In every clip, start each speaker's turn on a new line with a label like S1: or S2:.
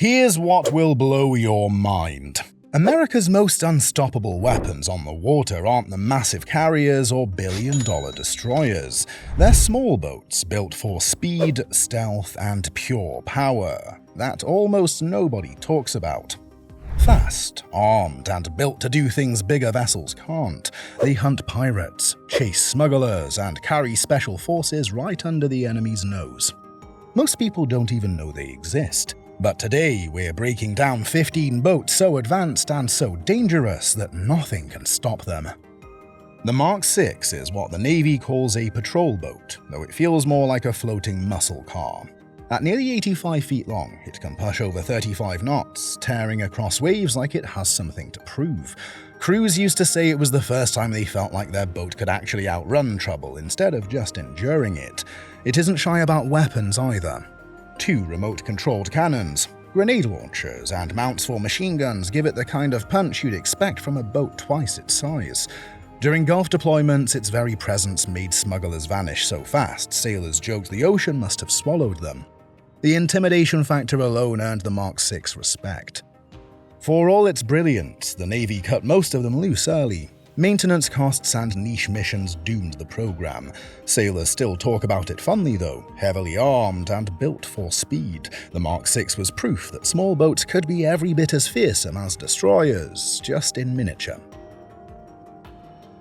S1: Here's what will blow your mind. America's most unstoppable weapons on the water aren't the massive carriers or billion-dollar destroyers. They're small boats built for speed, stealth, and pure power that almost nobody talks about. Fast, armed, and built to do things bigger vessels can't, they hunt pirates, chase smugglers, and carry special forces right under the enemy's nose. Most people don't even know they exist. But today, we're breaking down 15 boats so advanced and so dangerous that nothing can stop them. The Mark VI is what the Navy calls a patrol boat, though it feels more like a floating muscle car. At nearly 85 feet long, it can push over 35 knots, tearing across waves like it has something to prove. Crews used to say it was the first time they felt like their boat could actually outrun trouble instead of just enduring it. It isn't shy about weapons either. 2 remote-controlled cannons, grenade launchers, and mounts for machine guns give it the kind of punch you'd expect from a boat twice its size. During Gulf deployments, its very presence made smugglers vanish so fast, sailors joked the ocean must have swallowed them. The intimidation factor alone earned the Mark VI respect. For all its brilliance, the Navy cut most of them loose early. Maintenance costs and niche missions doomed the program. Sailors still talk about it fondly though, heavily armed and built for speed. The Mark VI was proof that small boats could be every bit as fearsome as destroyers, just in miniature.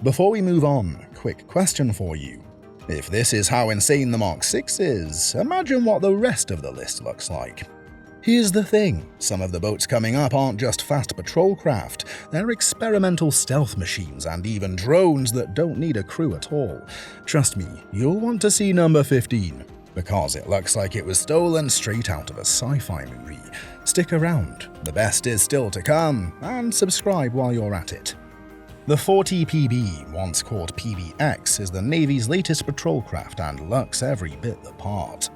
S1: Before we move on, quick question for you. If this is how insane the Mark VI is, imagine what the rest of the list looks like. Here's the thing, some of the boats coming up aren't just fast patrol craft, they're experimental stealth machines and even drones that don't need a crew at all. Trust me, you'll want to see number 15, because it looks like it was stolen straight out of a sci-fi movie. Stick around, the best is still to come, and subscribe while you're at it. The 40PB, once called PBX, is the Navy's latest patrol craft and looks every bit the part.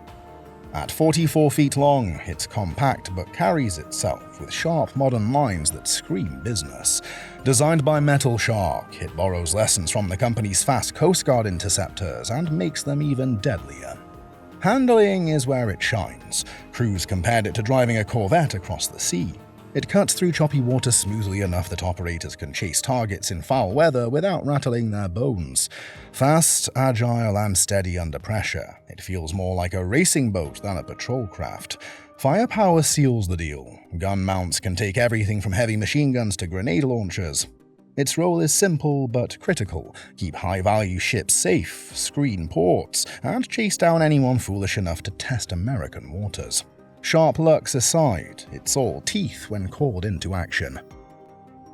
S1: At 44 feet long, it's compact but carries itself with sharp modern lines that scream business. Designed by Metal Shark, it borrows lessons from the company's fast Coast Guard interceptors and makes them even deadlier. Handling is where it shines. Crews compared it to driving a Corvette across the sea. It cuts through choppy water smoothly enough that operators can chase targets in foul weather without rattling their bones. Fast, agile, and steady under pressure, it feels more like a racing boat than a patrol craft. Firepower seals the deal. Gun mounts can take everything from heavy machine guns to grenade launchers. Its role is simple but critical: keep high-value ships safe, screen ports, and chase down anyone foolish enough to test American waters. Sharp looks aside, it's all teeth when called into action.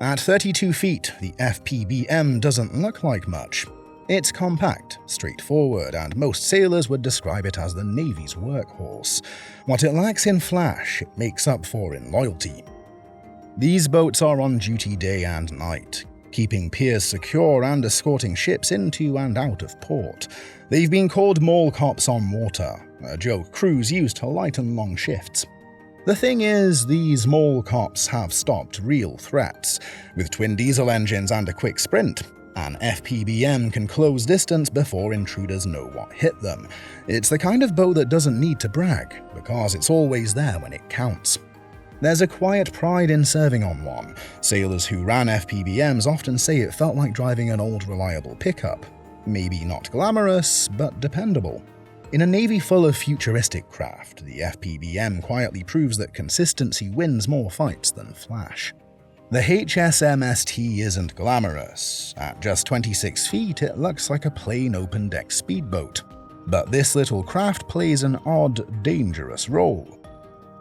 S1: At 32 feet, the FPBM doesn't look like much. It's compact, straightforward, and most sailors would describe it as the Navy's workhorse. What it lacks in flash, it makes up for in loyalty. These boats are on duty day and night, keeping piers secure and escorting ships into and out of port. They've been called mall cops on water, a joke crews use to lighten long shifts. The thing is, these mall cops have stopped real threats. With twin diesel engines and a quick sprint, an FPBM can close distance before intruders know what hit them. It's the kind of boat that doesn't need to brag, because it's always there when it counts. There's a quiet pride in serving on one. Sailors who ran FPBMs often say it felt like driving an old reliable pickup. Maybe not glamorous, but dependable. In a Navy full of futuristic craft, the FPBM quietly proves that consistency wins more fights than flash. The HSMST isn't glamorous. At just 26 feet, it looks like a plain open-deck speedboat. But this little craft plays an odd, dangerous role.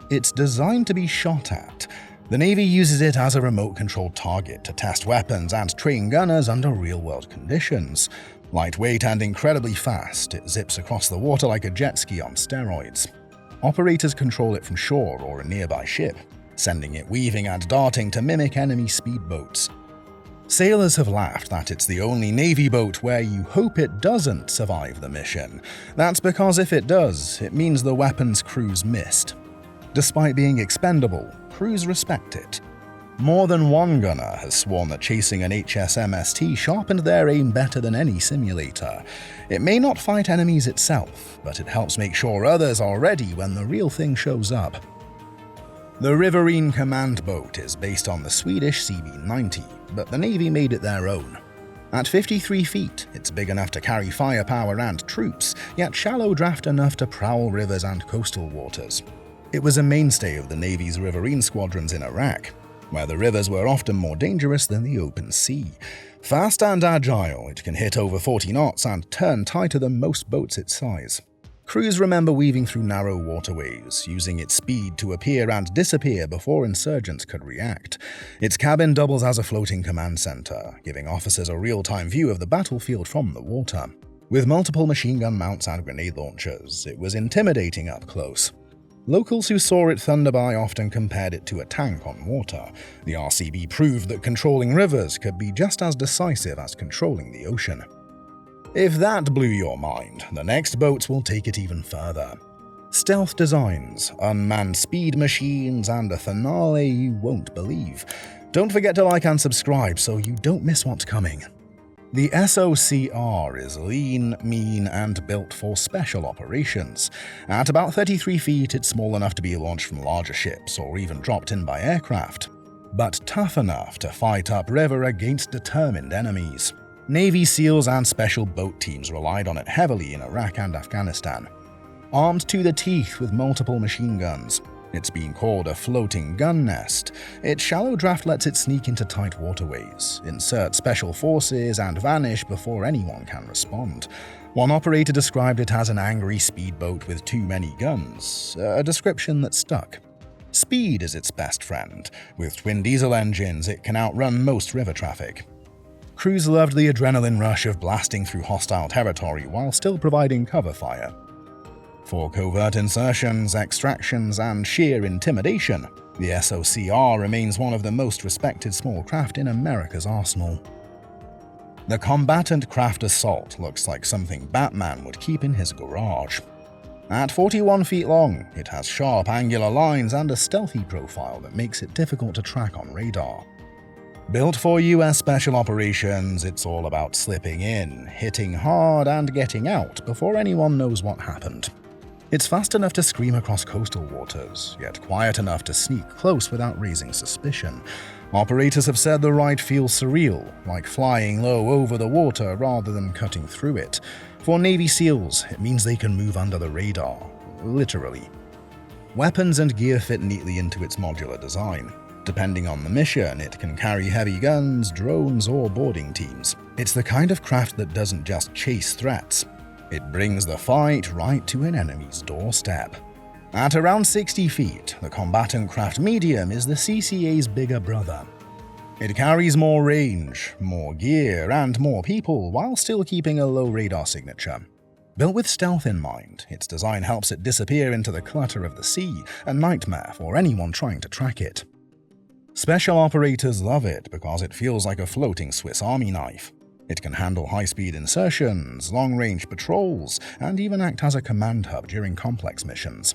S1: It's designed to be shot at. The Navy uses it as a remote-controlled target to test weapons and train gunners under real-world conditions. Lightweight and incredibly fast, it zips across the water like a jet ski on steroids. Operators control it from shore or a nearby ship, sending it weaving and darting to mimic enemy speedboats. Sailors have laughed that it's the only Navy boat where you hope it doesn't survive the mission. That's because if it does, it means the weapons crews missed. Despite being expendable, crews respect it. More than one gunner has sworn that chasing an HSMST sharpened their aim better than any simulator. It may not fight enemies itself, but it helps make sure others are ready when the real thing shows up. The Riverine command boat is based on the Swedish CB-90, but the Navy made it their own. At 53 feet, it's big enough to carry firepower and troops, yet shallow draft enough to prowl rivers and coastal waters. It was a mainstay of the Navy's Riverine squadrons in Iraq, where the rivers were often more dangerous than the open sea. Fast and agile, it can hit over 40 knots and turn tighter than most boats its size. Crews remember weaving through narrow waterways, using its speed to appear and disappear before insurgents could react. Its cabin doubles as a floating command center, giving officers a real-time view of the battlefield from the water. With multiple machine gun mounts and grenade launchers, it was intimidating up close. Locals who saw it thunder by often compared it to a tank on water. The RCB proved that controlling rivers could be just as decisive as controlling the ocean. If that blew your mind, the next boats will take it even further. Stealth designs, unmanned speed machines, and a finale you won't believe. Don't forget to like and subscribe so you don't miss what's coming. The SOCR is lean, mean, and built for special operations. At about 33 feet, it's small enough to be launched from larger ships or even dropped in by aircraft, but tough enough to fight upriver against determined enemies. Navy SEALs and special boat teams relied on it heavily in Iraq and Afghanistan. Armed to the teeth with multiple machine guns, it's been called a floating gun nest. Its shallow draft lets it sneak into tight waterways, insert special forces, and vanish before anyone can respond. One operator described it as an angry speedboat with too many guns, a description that stuck. Speed is its best friend. With twin diesel engines, it can outrun most river traffic. Crews loved the adrenaline rush of blasting through hostile territory while still providing cover fire. For covert insertions, extractions, and sheer intimidation, the SOCR remains one of the most respected small craft in America's arsenal. The combatant craft assault looks like something Batman would keep in his garage. At 41 feet long, it has sharp angular lines and a stealthy profile that makes it difficult to track on radar. Built for US Special Operations, it's all about slipping in, hitting hard, and getting out before anyone knows what happened. It's fast enough to scream across coastal waters, yet quiet enough to sneak close without raising suspicion. Operators have said the ride feels surreal, like flying low over the water rather than cutting through it. For Navy SEALs, it means they can move under the radar, literally. Weapons and gear fit neatly into its modular design. Depending on the mission, it can carry heavy guns, drones, or boarding teams. It's the kind of craft that doesn't just chase threats. It brings the fight right to an enemy's doorstep. At around 60 feet, the combatant craft medium is the CCA's bigger brother. It carries more range, more gear, and more people while still keeping a low radar signature. Built with stealth in mind, its design helps it disappear into the clutter of the sea, a nightmare for anyone trying to track it. Special operators love it because it feels like a floating Swiss Army knife. It can handle high-speed insertions, long-range patrols, and even act as a command hub during complex missions.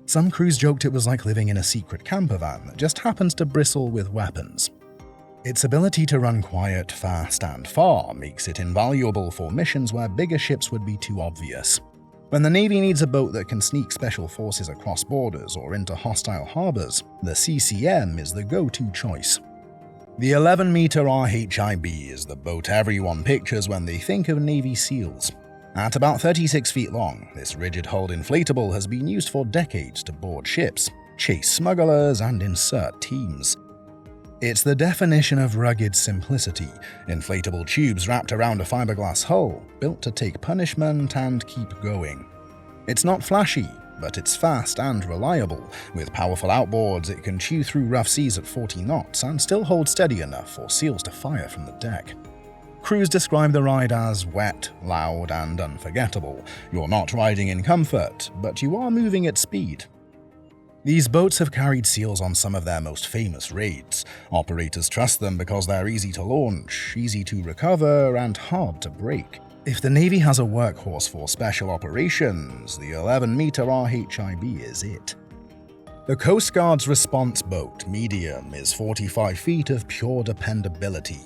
S1: Some crews joked it was like living in a secret camper van that just happens to bristle with weapons. Its ability to run quiet, fast, and far makes it invaluable for missions where bigger ships would be too obvious. When the Navy needs a boat that can sneak special forces across borders or into hostile harbors, the CCM is the go-to choice. The 11-meter RHIB is the boat everyone pictures when they think of Navy SEALs. At about 36 feet long, this rigid-hulled inflatable has been used for decades to board ships, chase smugglers, and insert teams. It's the definition of rugged simplicity, inflatable tubes wrapped around a fiberglass hull, built to take punishment and keep going. It's not flashy, but it's fast and reliable. With powerful outboards, it can chew through rough seas at 40 knots and still hold steady enough for SEALs to fire from the deck. Crews describe the ride as wet, loud, and unforgettable. You're not riding in comfort, but you are moving at speed. These boats have carried SEALs on some of their most famous raids. Operators trust them because they're easy to launch, easy to recover, and hard to break. If the Navy has a workhorse for special operations, the 11-meter RHIB is it. The Coast Guard's response boat, Medium, is 45 feet of pure dependability.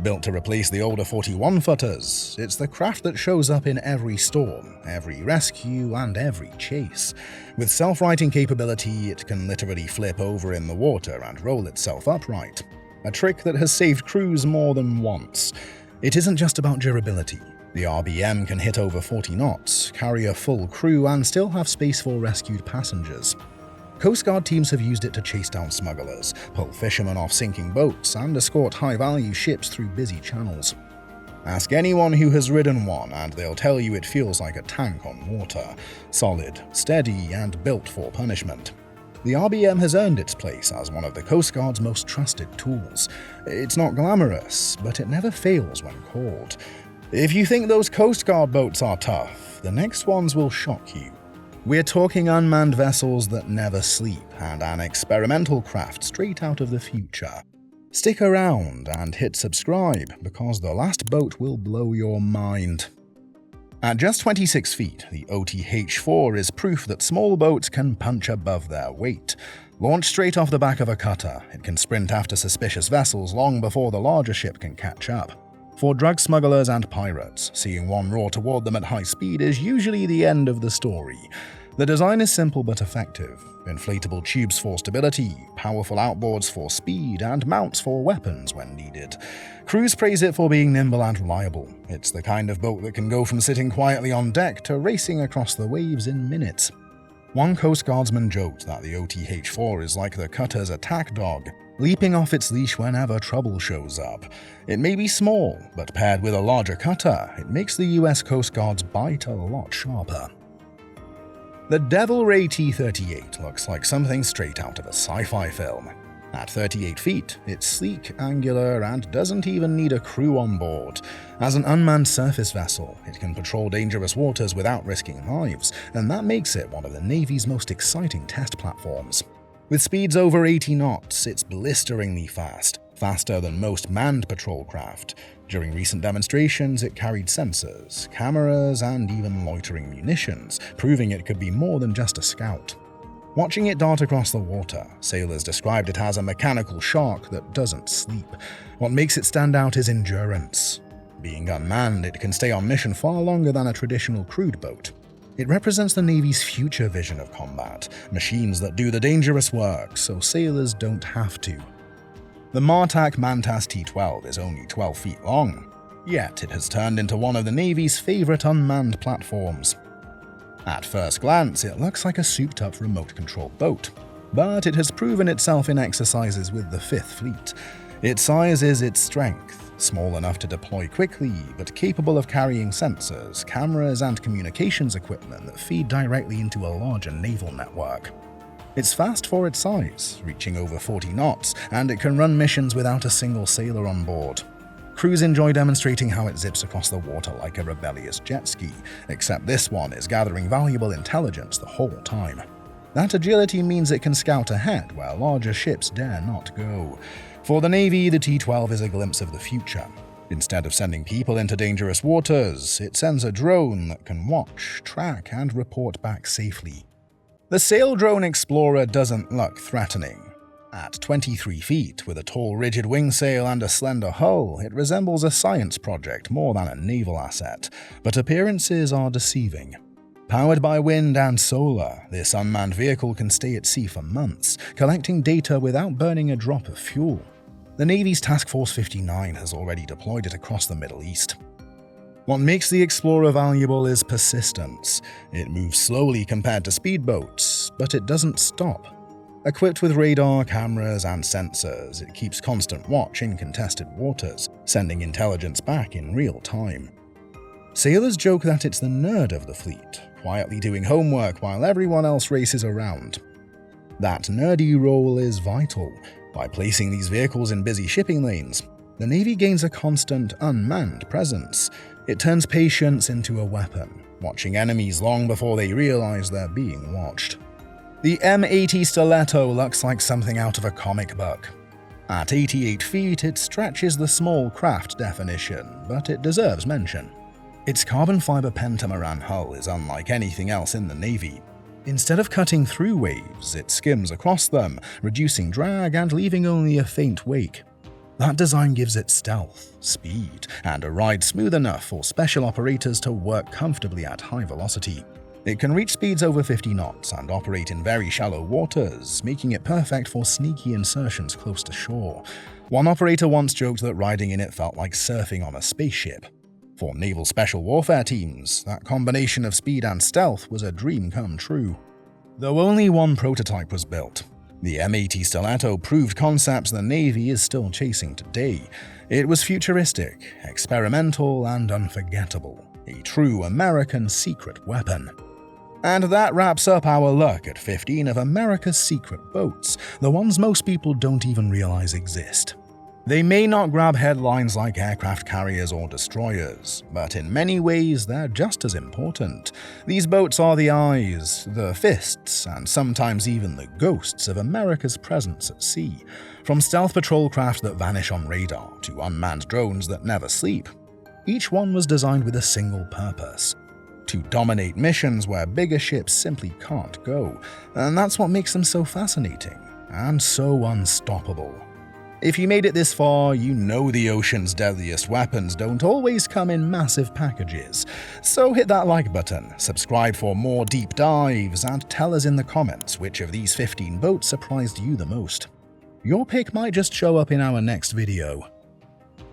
S1: Built to replace the older 41-footers, it's the craft that shows up in every storm, every rescue, and every chase. With self-righting capability, it can literally flip over in the water and roll itself upright. A trick that has saved crews more than once. It isn't just about durability. The RBM can hit over 40 knots, carry a full crew, and still have space for rescued passengers. Coast Guard teams have used it to chase down smugglers, pull fishermen off sinking boats, and escort high-value ships through busy channels. Ask anyone who has ridden one and they'll tell you it feels like a tank on water, solid, steady, and built for punishment. The RBM has earned its place as one of the Coast Guard's most trusted tools. It's not glamorous, but it never fails when called. If you think those Coast Guard boats are tough, the next ones will shock you. We're talking unmanned vessels that never sleep and an experimental craft straight out of the future. Stick around and hit subscribe because the last boat will blow your mind. At just 26 feet, the OTH-4 is proof that small boats can punch above their weight. Launched straight off the back of a cutter, it can sprint after suspicious vessels long before the larger ship can catch up. For drug smugglers and pirates, seeing one roar toward them at high speed is usually the end of the story. The design is simple but effective. Inflatable tubes for stability, powerful outboards for speed, and mounts for weapons when needed. Crews praise it for being nimble and reliable. It's the kind of boat that can go from sitting quietly on deck to racing across the waves in minutes. One Coast Guardsman joked that the OTH-4 is like the cutter's attack dog, leaping off its leash whenever trouble shows up. It may be small, but paired with a larger cutter, it makes the US Coast Guard's bite a lot sharper. The Devil Ray T-38 looks like something straight out of a sci-fi film. At 38 feet, it's sleek, angular, and doesn't even need a crew on board. As an unmanned surface vessel, it can patrol dangerous waters without risking lives, and that makes it one of the Navy's most exciting test platforms. With speeds over 80 knots, it's blisteringly fast, faster than most manned patrol craft. During recent demonstrations, it carried sensors, cameras, and even loitering munitions, proving it could be more than just a scout. Watching it dart across the water, sailors described it as a mechanical shark that doesn't sleep. What makes it stand out is endurance. Being unmanned, it can stay on mission far longer than a traditional crewed boat. It represents the Navy's future vision of combat, machines that do the dangerous work so sailors don't have to. The Manta T-12 is only 12 feet long, yet it has turned into one of the Navy's favorite unmanned platforms. At first glance, it looks like a souped-up remote-controlled boat, but it has proven itself in exercises with the 5th Fleet. Its size is its strength, small enough to deploy quickly, but capable of carrying sensors, cameras, and communications equipment that feed directly into a larger naval network. It's fast for its size, reaching over 40 knots, and it can run missions without a single sailor on board. Crews enjoy demonstrating how it zips across the water like a rebellious jet ski, except this one is gathering valuable intelligence the whole time. That agility means it can scout ahead where larger ships dare not go. For the Navy, the T-12 is a glimpse of the future. Instead of sending people into dangerous waters, it sends a drone that can watch, track, and report back safely. The Sail Drone Explorer doesn't look threatening. At 23 feet, with a tall rigid wing sail and a slender hull, it resembles a science project more than a naval asset, but appearances are deceiving. Powered by wind and solar, this unmanned vehicle can stay at sea for months, collecting data without burning a drop of fuel. The Navy's Task Force 59 has already deployed it across the Middle East. What makes the Explorer valuable is persistence. It moves slowly compared to speedboats, but it doesn't stop. Equipped with radar, cameras, and sensors, it keeps constant watch in contested waters, sending intelligence back in real time. Sailors joke that it's the nerd of the fleet, quietly doing homework while everyone else races around. That nerdy role is vital. By placing these vehicles in busy shipping lanes, the Navy gains a constant, unmanned presence. It turns patience into a weapon, watching enemies long before they realize they're being watched. The M80 Stiletto looks like something out of a comic book. At 88 feet, it stretches the small craft definition, but it deserves mention. Its carbon fiber pentamaran hull is unlike anything else in the Navy. Instead of cutting through waves, it skims across them, reducing drag and leaving only a faint wake. That design gives it stealth, speed, and a ride smooth enough for special operators to work comfortably at high velocity. It can reach speeds over 50 knots and operate in very shallow waters, making it perfect for sneaky insertions close to shore. One operator once joked that riding in it felt like surfing on a spaceship. For naval special warfare teams, that combination of speed and stealth was a dream come true. Though only one prototype was built, the M80 Stiletto proved concepts the Navy is still chasing today. It was futuristic, experimental, and unforgettable, a true American secret weapon. And that wraps up our look at 15 of America's secret boats, the ones most people don't even realize exist. They may not grab headlines like aircraft carriers or destroyers, but in many ways they're just as important. These boats are the eyes, the fists, and sometimes even the ghosts of America's presence at sea. From stealth patrol craft that vanish on radar to unmanned drones that never sleep, each one was designed with a single purpose: to dominate missions where bigger ships simply can't go, and that's what makes them so fascinating and so unstoppable. If you made it this far, you know the ocean's deadliest weapons don't always come in massive packages, so hit that like button, subscribe for more deep dives, and tell us in the comments which of these 15 boats surprised you the most. Your pick might just show up in our next video.